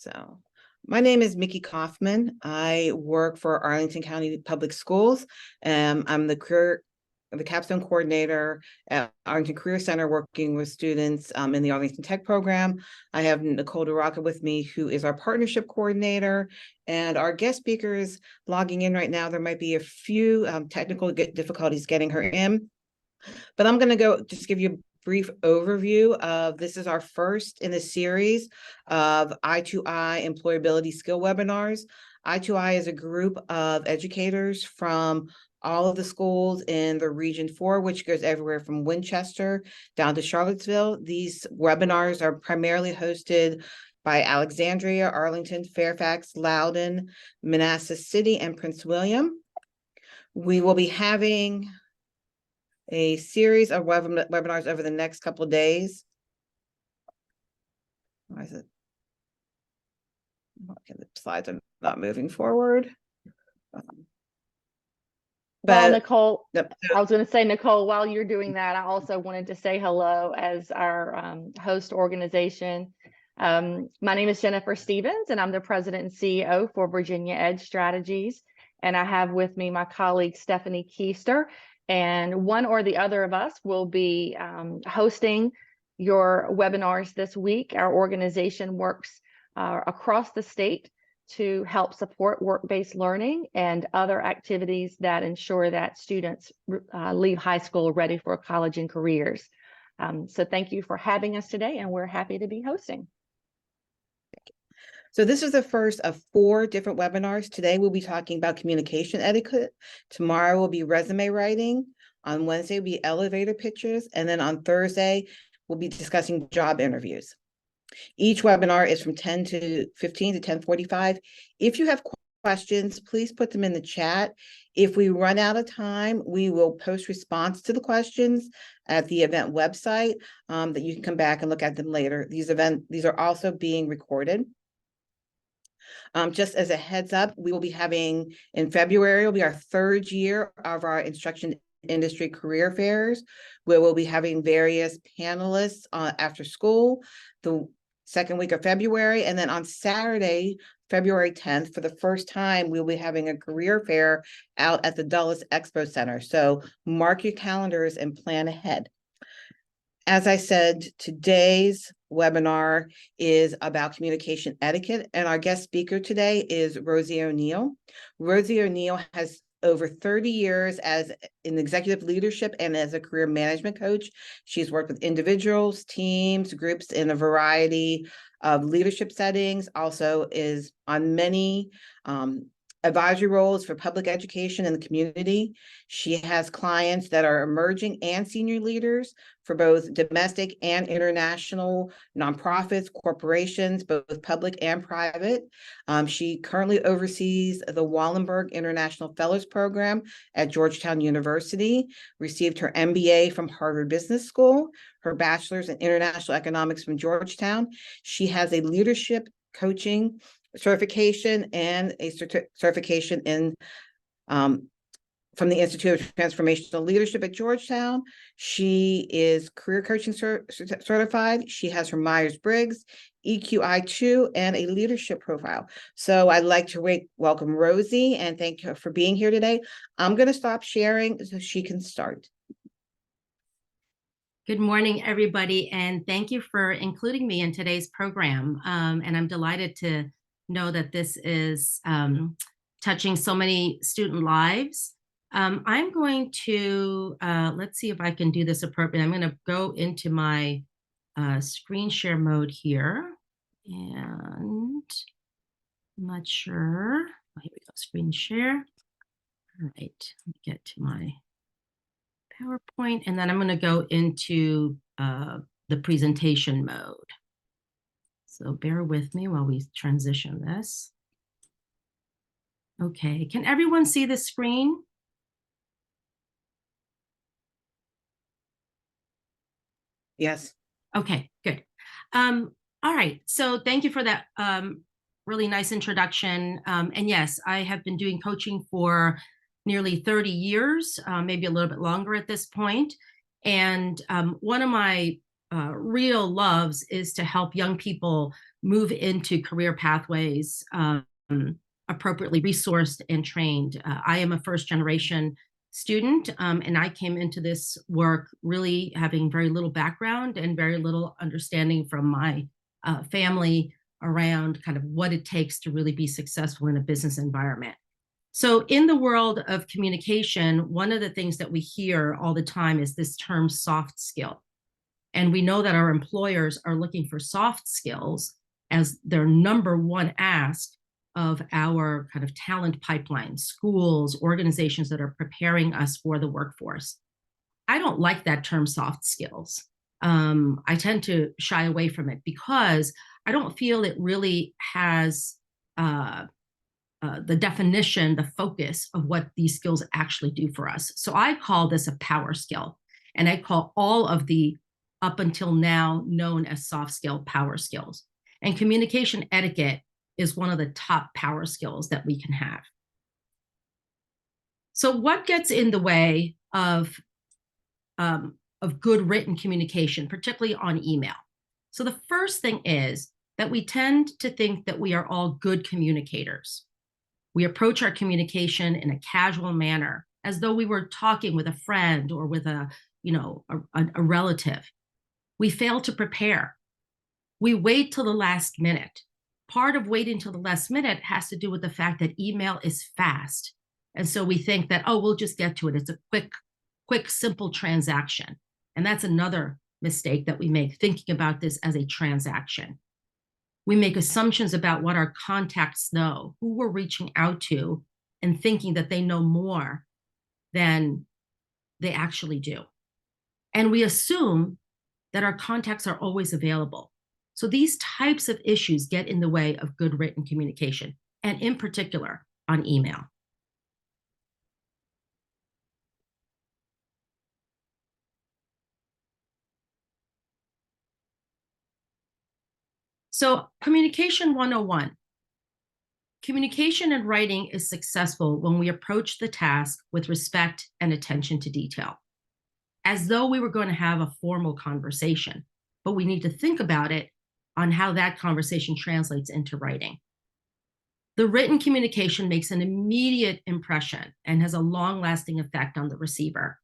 So my name is Mickey Kaufman. I work for Arlington County Public Schools. I'm the capstone coordinator at Arlington Career Center, working with students in the Arlington Tech program. I have Nicole DeRocca with me, who is our partnership coordinator, and our guest speaker is logging in right now. There might be a few technical difficulties getting her in, but I'm going to go just give you a brief overview of this. Is our first in the series of I2I employability skill webinars. I2I is a group of educators from all of the schools in the Region 4, which goes everywhere from Winchester down to Charlottesville. These webinars are primarily hosted by Alexandria, Arlington, Fairfax, Loudoun, Manassas City, and Prince William. We will be having a series of webinars over the next couple of days. Why is it? Okay, the slides are not moving forward. Well, Nicole, I was going to say, Nicole, while you're doing that, I also wanted to say hello as our host organization. My name is Jennifer Stevens, and I'm the president and CEO for Virginia Edge Strategies. And I have with me my colleague, Stephanie Keister, and one or the other of us will be hosting your webinars this week. Our organization works across the state to help support work-based learning and other activities that ensure that students leave high school ready for college and careers. So thank you for having us today, and we're happy to be hosting. So this is the first of 4 different webinars. Today we'll be talking about communication etiquette. Tomorrow will be resume writing. On Wednesday will be elevator pitches. And then on Thursday, we'll be discussing job interviews. Each webinar is from 10 to 15 to 10:45. If you have questions, please put them in the chat. If we run out of time, we will post response to the questions at the event website that you can come back and look at them later. These are also being recorded. Just as a heads up, we will be having in February, will be our 3rd year of our instruction industry career fairs, where we'll be having various panelists after school the 2nd week of February. And then on Saturday, February 10th, for the first time, we'll be having a career fair out at the Dulles Expo Center. So mark your calendars and plan ahead. As I said, today's webinar is about communication etiquette, and our guest speaker today is Rosie O'Neill. Rosie O'Neill has over 30 years as in executive leadership and as a career management coach. She's worked with individuals, teams, groups in a variety of leadership settings, also is on many advisory roles for public education in the community. She has clients that are emerging and senior leaders for both domestic and international nonprofits, corporations, both public and private. She currently oversees the Wallenberg International Fellows Program at Georgetown University, received her MBA from Harvard Business School, her bachelor's in international economics from Georgetown. She has a leadership coaching certification and a certification in from the Institute of Transformational Leadership at Georgetown. She is career coaching certified. She has her Myers-Briggs, EQI2, and a leadership profile. So I'd like to welcome Rosie and thank her for being here today. I'm going to stop sharing so she can start. Good morning, everybody, and thank you for including me in today's program. And I'm delighted to know that this is touching so many student lives. I'm going to, let's see if I can do this appropriately. I'm going to go into my screen share mode here, and I'm not sure. Oh, here we go, screen share. All right, let me get to my PowerPoint, and then I'm going to go into the presentation mode. So bear with me while we transition this. Okay, can everyone see the screen? Yes. Okay, good. All right, so thank you for that really nice introduction. And yes, I have been doing coaching for nearly 30 years, maybe a little bit longer at this point. And one of my real loves is to help young people move into career pathways appropriately resourced and trained. I am a first generation student, and I came into this work really having very little background and very little understanding from my family around kind of what it takes to really be successful in a business environment. So in the world of communication, one of the things that we hear all the time is this term soft skill. And we know that our employers are looking for soft skills as their number one ask of our kind of talent pipeline, schools, organizations that are preparing us for the workforce. I don't like that term soft skills. I tend to shy away from it because I don't feel it really has the definition, the focus of what these skills actually do for us. So I call this a power skill. And I call all of the up until now known as soft skill power skills. And communication etiquette is one of the top power skills that we can have. So what gets in the way of good written communication, particularly on email? So the first thing is that we tend to think that we are all good communicators. We approach our communication in a casual manner, as though we were talking with a friend or with a relative. We fail to prepare. We wait till the last minute. Part of waiting till the last minute has to do with the fact that email is fast. And so we think that, oh, we'll just get to it. It's a quick, simple transaction. And that's another mistake that we make, thinking about this as a transaction. We make assumptions about what our contacts know, who we're reaching out to, and thinking that they know more than they actually do. And we assume that our contacts are always available. So these types of issues get in the way of good written communication, and in particular on email. So communication 101. Communication in writing is successful when we approach the task with respect and attention to detail, as though we were going to have a formal conversation, but we need to think about it on how that conversation translates into writing. The written communication makes an immediate impression and has a long-lasting effect on the receiver.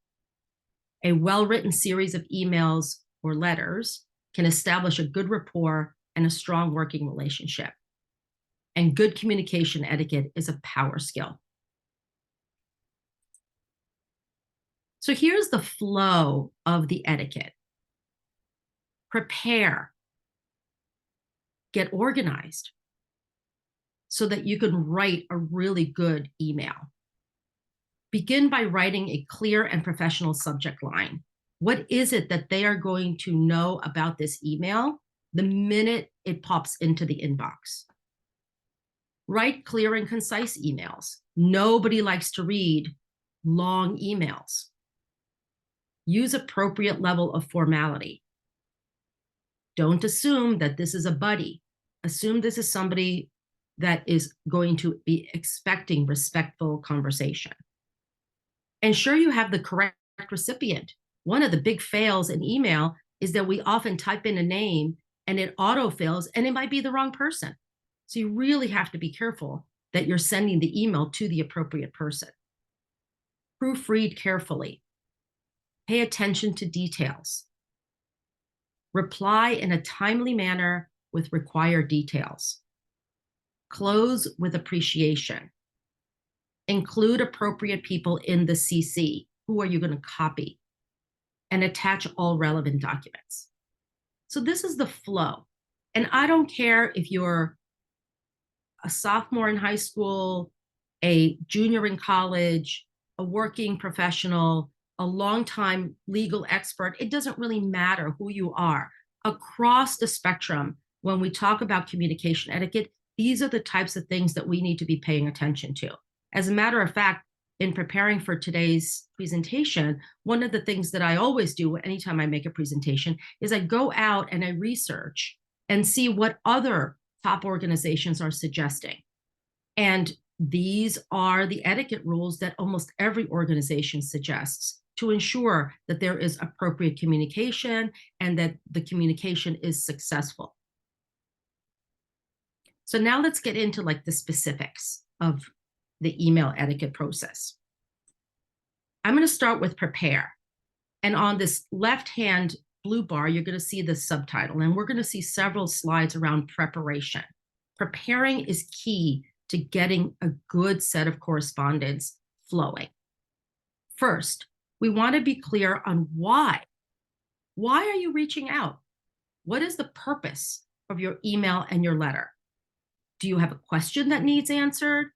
A well-written series of emails or letters can establish a good rapport and a strong working relationship. And good communication etiquette is a power skill. So here's the flow of the etiquette. Prepare. Get organized so that you can write a really good email. Begin by writing a clear and professional subject line. What is it that they are going to know about this email the minute it pops into the inbox? Write clear and concise emails. Nobody likes to read long emails. Use appropriate level of formality. Don't assume that this is a buddy. Assume this is somebody that is going to be expecting respectful conversation. Ensure you have the correct recipient. One of the big fails in email is that we often type in a name and it autofills and it might be the wrong person. So you really have to be careful that you're sending the email to the appropriate person. Proofread carefully. Pay attention to details. Reply in a timely manner with required details. Close with appreciation. Include appropriate people in the CC. Who are you going to copy? And attach all relevant documents. So this is the flow. And I don't care if you're a sophomore in high school, a junior in college, a working professional, a longtime legal expert. It doesn't really matter who you are. Across the spectrum, when we talk about communication etiquette, these are the types of things that we need to be paying attention to. As a matter of fact, in preparing for today's presentation, one of the things that I always do anytime I make a presentation is I go out and I research and see what other top organizations are suggesting. And these are the etiquette rules that almost every organization suggests to ensure that there is appropriate communication and that the communication is successful. So now let's get into like the specifics of the email etiquette process. I'm going to start with prepare. And on this left-hand blue bar, you're going to see the subtitle, and we're going to see several slides around preparation. Preparing is key to getting a good set of correspondence flowing. First, we want to be clear on why. Why are you reaching out? What is the purpose of your email and your letter? Do you have a question that needs answered?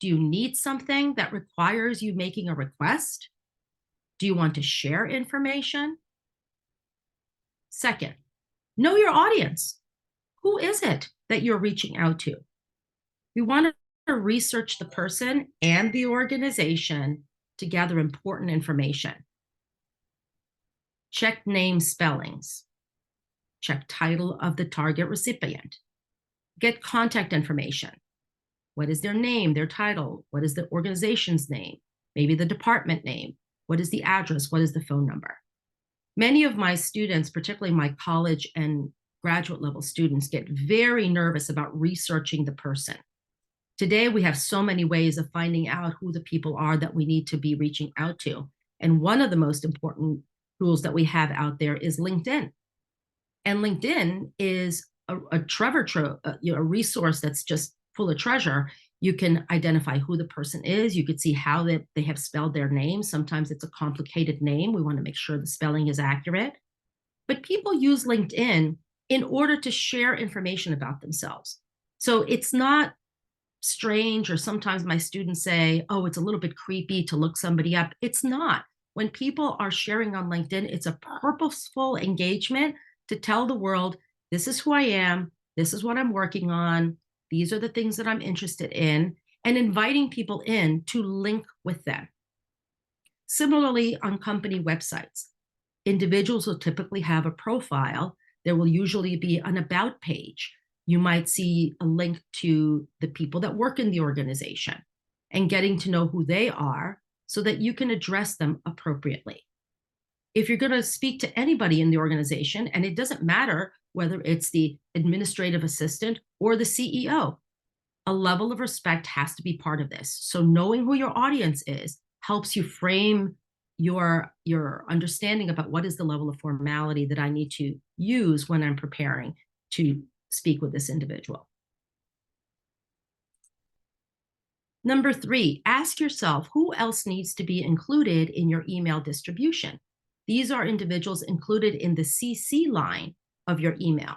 Do you need something that requires you making a request? Do you want to share information? Second, know your audience. Who is it that you're reaching out to? We want to research the person and the organization to gather important information. Check name spellings. Check title of the target recipient. Get contact information. What is their name, their title? What is the organization's name? Maybe the department name. What is the address? What is the phone number? Many of my students, particularly my college and graduate level students, get very nervous about researching the person. Today, we have so many ways of finding out who the people are that we need to be reaching out to. And one of the most important tools that we have out there is LinkedIn. And LinkedIn is a resource that's just full of treasure. You can identify who the person is. You could see how they have spelled their name. Sometimes it's a complicated name. We want to make sure the spelling is accurate. But people use LinkedIn in order to share information about themselves. So it's not strange, or sometimes my students say, oh, it's a little bit creepy to look somebody up. It's not. When people are sharing on LinkedIn, it's a purposeful engagement to tell the world, this is who I am, this is what I'm working on, these are the things that I'm interested in, and inviting people in to link with them. Similarly, on company websites, individuals will typically have a profile. There will usually be an about page. You might see a link to the people that work in the organization and getting to know who they are so that you can address them appropriately. If you're going to speak to anybody in the organization, and it doesn't matter whether it's the administrative assistant or the CEO, a level of respect has to be part of this. So knowing who your audience is helps you frame your understanding about what is the level of formality that I need to use when I'm preparing to speak with this individual. Number 3, ask yourself who else needs to be included in your email distribution. These are individuals included in the CC line of your email.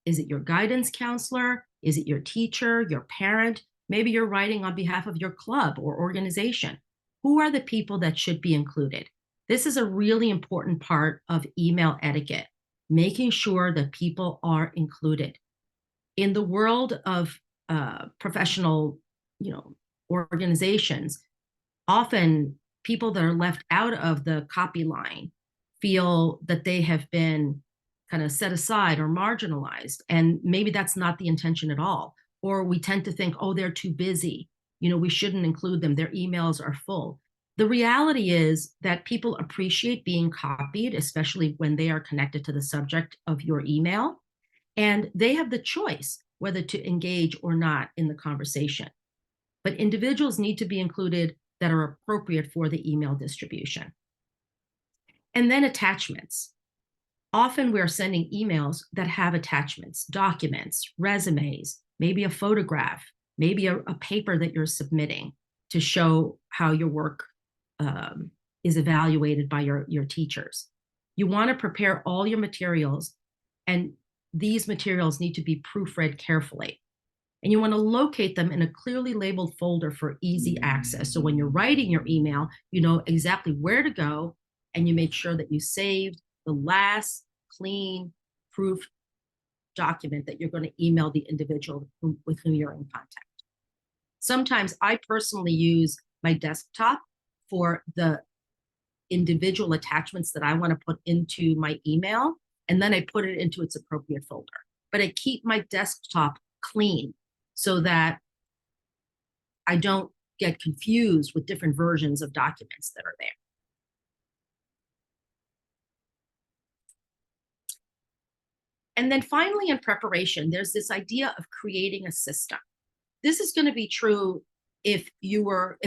Is it your guidance counselor? Is it your teacher, your parent? Maybe you're writing on behalf of your club or organization. Who are the people that should be included? This is a really important part of email etiquette, making sure that people are included. In the world of professional, organizations, often people that are left out of the copy line feel that they have been kind of set aside or marginalized. And maybe that's not the intention at all. Or we tend to think, oh, they're too busy. We shouldn't include them. Their emails are full. The reality is that people appreciate being copied, especially when they are connected to the subject of your email. And they have the choice whether to engage or not in the conversation. But individuals need to be included that are appropriate for the email distribution. And then attachments. Often we're sending emails that have attachments, documents, resumes, maybe a photograph, maybe a paper that you're submitting to show how your work is evaluated by your teachers. You want to prepare all your materials, and these materials need to be proofread carefully. And you want to locate them in a clearly labeled folder for easy access. So when you're writing your email, you know exactly where to go, and you make sure that you saved the last clean proof document that you're going to email the individual with whom you're in contact. Sometimes I personally use my desktop for the individual attachments that I want to put into my email, and then I put it into its appropriate folder. But I keep my desktop clean so that I don't get confused with different versions of documents that are there. And then finally, in preparation, there's this idea of creating a system. This is going to be true if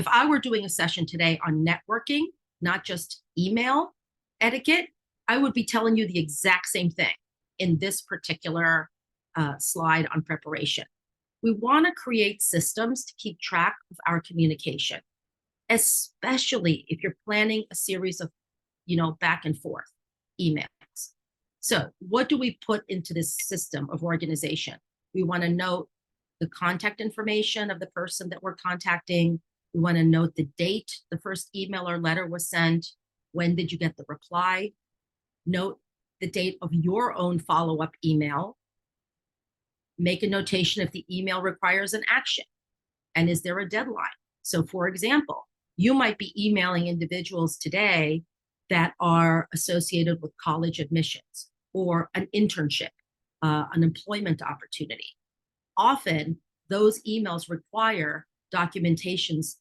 I were doing a session today on networking, not just email etiquette, I would be telling you the exact same thing in this particular slide on preparation. We want to create systems to keep track of our communication, especially if you're planning a series of, back and forth emails. So what do we put into this system of organization? We want to note the contact information of the person that we're contacting. We want to note the date the first email or letter was sent. When did you get the reply? Note the date of your own follow-up email. Make a notation if the email requires an action. And is there a deadline? So for example, you might be emailing individuals today that are associated with college admissions or an internship, an employment opportunity. Often those emails require documentations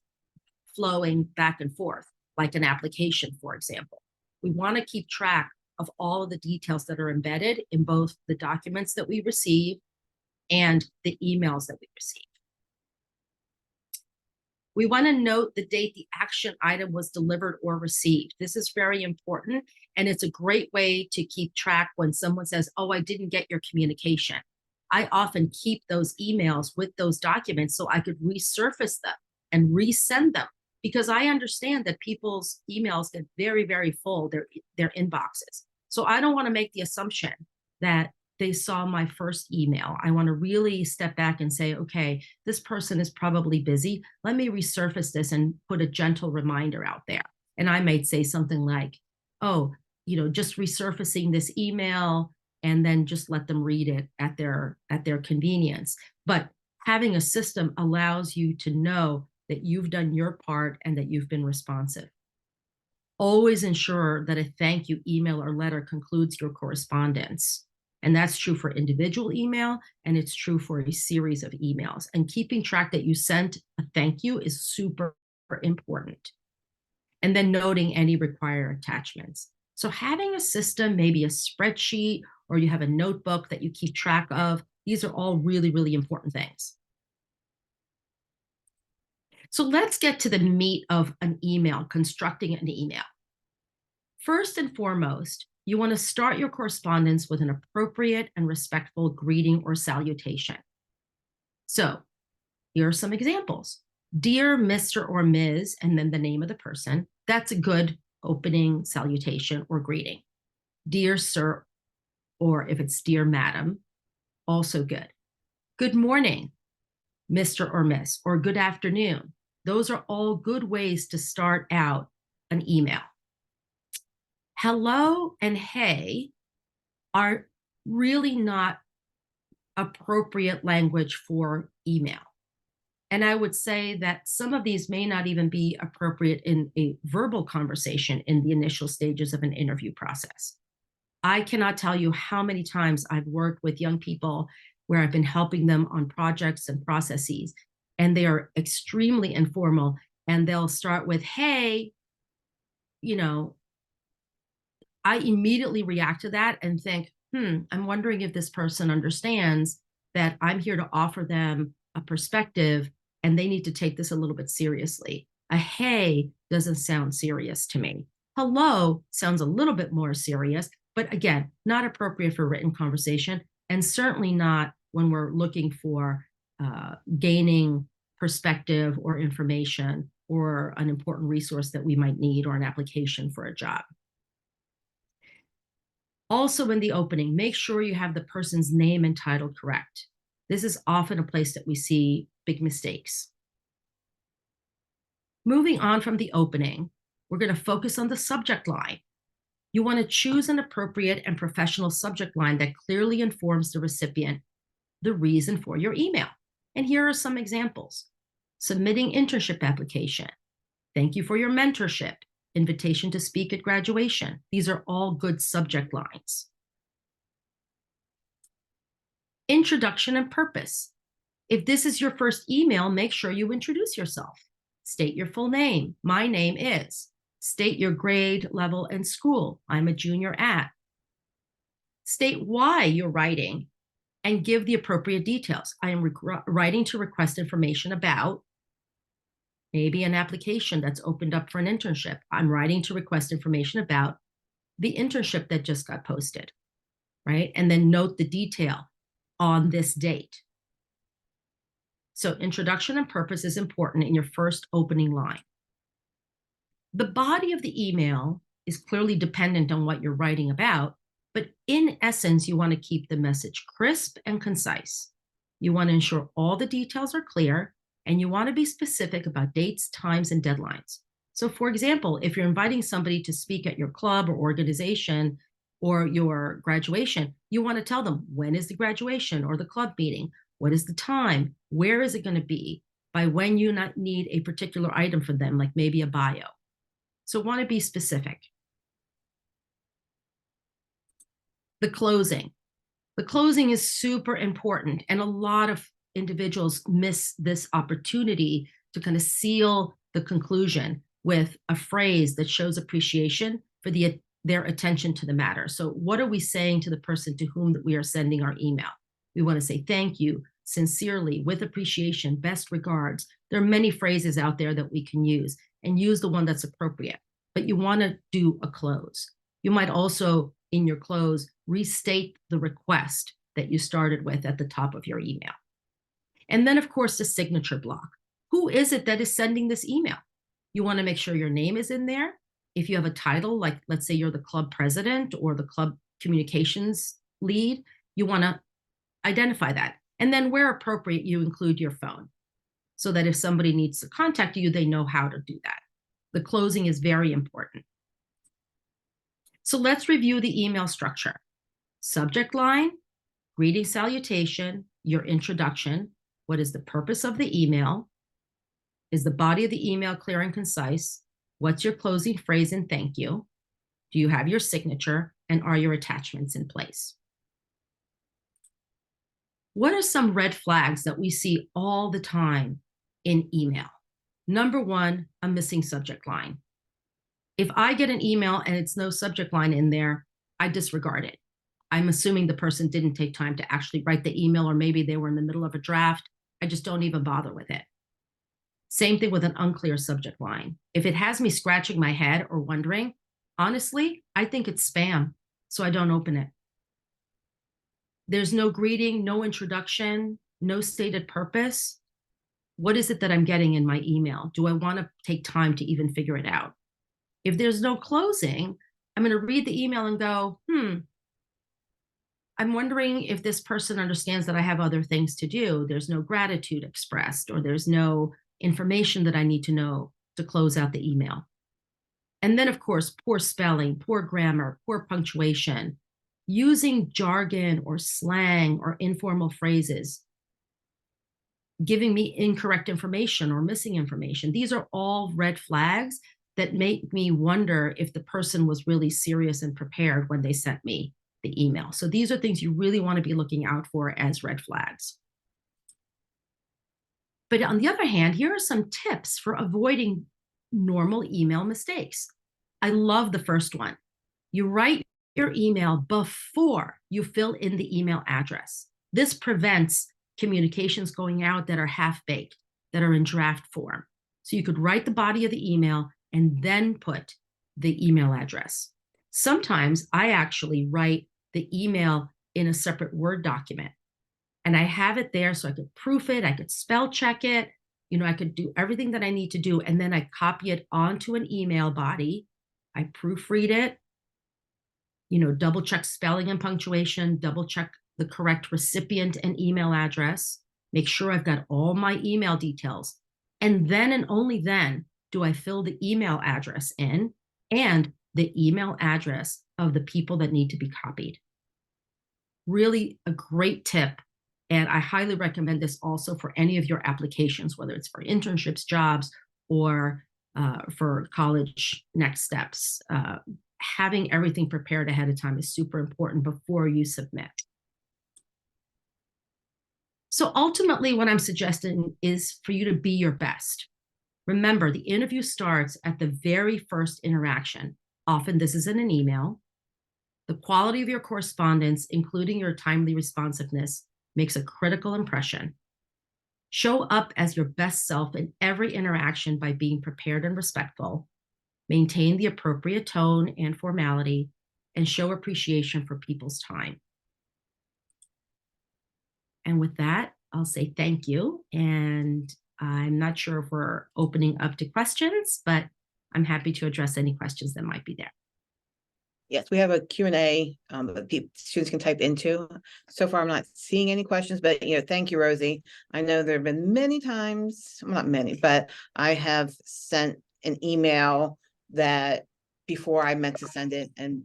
flowing back and forth, like an application, for example. We want to keep track of all of the details that are embedded in both the documents that we receive and the emails that we receive. We want to note the date the action item was delivered or received. This is very important, and it's a great way to keep track when someone says, oh, I didn't get your communication. I often keep those emails with those documents so I could resurface them and resend them, because I understand that people's emails get very, very full, their inboxes. So I don't want to make the assumption that they saw my first email. I want to really step back and say, okay, this person is probably busy. Let me resurface this and put a gentle reminder out there. And I might say something like, oh, just resurfacing this email, and then just let them read it at their convenience. But having a system allows you to know that you've done your part and that you've been responsive. Always ensure that a thank you email or letter concludes your correspondence. And that's true for individual email, and it's true for a series of emails. And keeping track that you sent a thank you is super important. And then noting any required attachments. So having a system, maybe a spreadsheet, or you have a notebook that you keep track of, these are all really, really important things. So let's get to the meat of an email, constructing an email. First and foremost, you want to start your correspondence with an appropriate and respectful greeting or salutation. So here are some examples. Dear Mr. or Ms., and then the name of the person. That's a good opening salutation or greeting. Dear Sir, or if it's Dear Madam, also good. Good morning, Mr. or Miss, or good afternoon. Those are all good ways to start out an email. Hello and hey are really not appropriate language for email. And I would say that some of these may not even be appropriate in a verbal conversation in the initial stages of an interview process. I cannot tell you how many times I've worked with young people where I've been helping them on projects and processes, and they are extremely informal, and they'll start with, hey, I immediately react to that and think, I'm wondering if this person understands that I'm here to offer them a perspective and they need to take this a little bit seriously. A hey doesn't sound serious to me. Hello sounds a little bit more serious, but again, not appropriate for written conversation, and certainly not when we're looking for gaining perspective or information or an important resource that we might need or an application for a job. Also in the opening, make sure you have the person's name and title correct. This is often a place that we see big mistakes. Moving on from the opening, we're going to focus on the subject line. You want to choose an appropriate and professional subject line that clearly informs the recipient the reason for your email. And here are some examples. Submitting internship application. Thank you for your mentorship. Invitation to speak at graduation. These are all good subject lines. Introduction and purpose. If this is your first email, make sure you introduce yourself. State your full name. My name is. State your grade, level, and school. I'm a junior at. State why you're writing and give the appropriate details. I am writing to request information about maybe an application that's opened up for an internship. I'm writing to request information about the internship that just got posted, right? And then note the detail on this date. So introduction and purpose is important in your first opening line. The body of the email is clearly dependent on what you're writing about, but in essence, you want to keep the message crisp and concise. You want to ensure all the details are clear, and you want to be specific about dates, times, and deadlines. So for example, if you're inviting somebody to speak at your club or organization or your graduation, you want to tell them, when is the graduation or the club meeting? What is the time? Where is it going to be? By when you not need a particular item for them, like maybe a bio. So want to be specific. The closing. The closing is super important, and a lot of individuals miss this opportunity to kind of seal the conclusion with a phrase that shows appreciation for their attention to the matter. So what are we saying to the person to whom that we are sending our email? We want to say thank you, sincerely, with appreciation, best regards. There are many phrases out there that we can use, and use the one that's appropriate. But you want to do a close. You might also, in your close, restate the request that you started with at the top of your email. And then, of course, the signature block. Who is it that is sending this email? You want to make sure your name is in there. If you have a title, like let's say you're the club president or the club communications lead, you want to identify that. And then where appropriate, you include your phone so that if somebody needs to contact you, they know how to do that. The closing is very important. So let's review the email structure. Subject line, greeting, salutation, your introduction. What is the purpose of the email? Is the body of the email clear and concise? What's your closing phrase and thank you? Do you have your signature? And are your attachments in place? What are some red flags that we see all the time in email? Number one, a missing subject line. If I get an email and it's no subject line in there, I disregard it. I'm assuming the person didn't take time to actually write the email, or maybe they were in the middle of a draft. I just don't even bother with it. Same thing with an unclear subject line. If it has me scratching my head or wondering, honestly, I think it's spam, so I don't open it. There's no greeting, no introduction, no stated purpose. What is it that I'm getting in my email? Do I want to take time to even figure it out? If there's no closing, I'm going to read the email and go, I'm wondering if this person understands that I have other things to do. There's no gratitude expressed, or there's no information that I need to know to close out the email. And then, of course, poor spelling, poor grammar, poor punctuation, using jargon or slang or informal phrases, giving me incorrect information or missing information. These are all red flags that make me wonder if the person was really serious and prepared when they sent me the email. So these are things you really want to be looking out for as red flags. But on the other hand, here are some tips for avoiding normal email mistakes. I love the first one. You write your email before you fill in the email address. This prevents communications going out that are half-baked, that are in draft form. So you could write the body of the email and then put the email address. Sometimes I actually write the email in a separate Word document, and I have it there so I could proof it, I could spell check it, I could do everything that I need to do, and then I copy it onto an email body. I proofread it, double check spelling and punctuation, double check the correct recipient and email address, make sure I've got all my email details. And then and only then do I fill the email address in and the email address of the people that need to be copied. Really a great tip. And I highly recommend this also for any of your applications, whether it's for internships, jobs, or for college next steps. Having everything prepared ahead of time is super important before you submit. So ultimately, what I'm suggesting is for you to be your best. Remember, the interview starts at the very first interaction. Often this is in an email. The quality of your correspondence, including your timely responsiveness, makes a critical impression. Show up as your best self in every interaction by being prepared and respectful. Maintain the appropriate tone and formality, and show appreciation for people's time. And with that, I'll say thank you. And I'm not sure if we're opening up to questions, but I'm happy to address any questions that might be there. Yes, we have a Q&A that students can type into. So far, I'm not seeing any questions, but thank you, Rosie. I know there have been many times, well, not many, but I have sent an email that before I meant to send it, and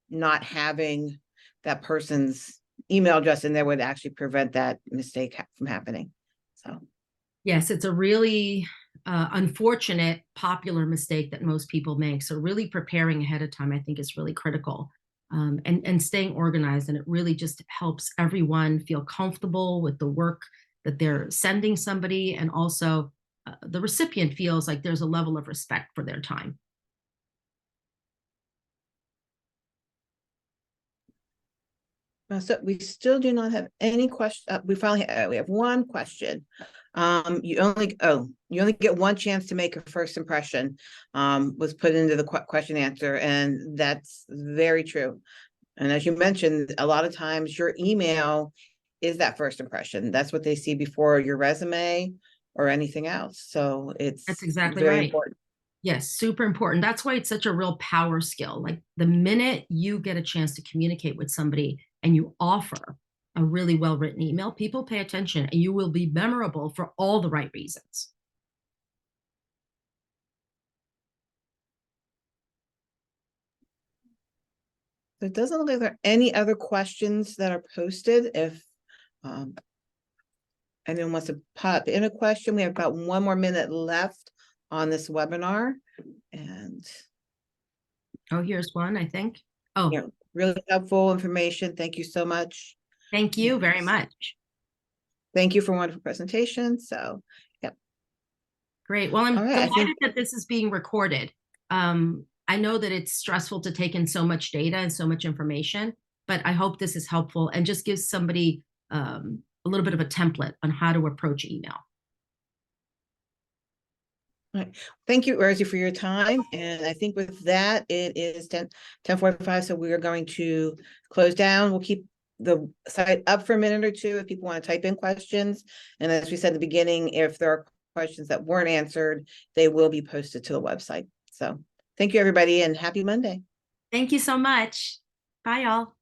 not having that person's email address in there would actually prevent that mistake from happening. So yes, it's a really unfortunate, popular mistake that most people make. So really preparing ahead of time, I think, is really critical, and staying organized. And it really just helps everyone feel comfortable with the work that they're sending somebody. And also the recipient feels like there's a level of respect for their time. So we still do not have any question. We have one question. You only get one chance to make a first impression, was put into the question answer, and that's very true. And as you mentioned, a lot of times your email is that first impression. That's what they see before your resume or anything else. So That's exactly very right. important. Yes, super important. That's why it's such a real power skill. Like the minute you get a chance to communicate with somebody and you offer a really well-written email, people pay attention and you will be memorable for all the right reasons. So it doesn't look like there are any other questions that are posted. If anyone wants to pop in a question, we have about 1 more minute left on this webinar. And oh, here's one, I think. Oh, really helpful information. Thank you so much. Thank you very much. Thank you for a wonderful presentation. So, yep. Great. Well, I'm right, delighted that this is being recorded. I know that it's stressful to take in so much data and so much information, but I hope this is helpful and just gives somebody a little bit of a template on how to approach email. All right. Thank you, Rosie, for your time. And I think with that, it is 10:45. So we are going to close down. We'll keep the site up for a minute or two if people want to type in questions. And as we said at the beginning, if there are questions that weren't answered, they will be posted to the website. So thank you, everybody, and happy Monday. Thank you so much. Bye, y'all.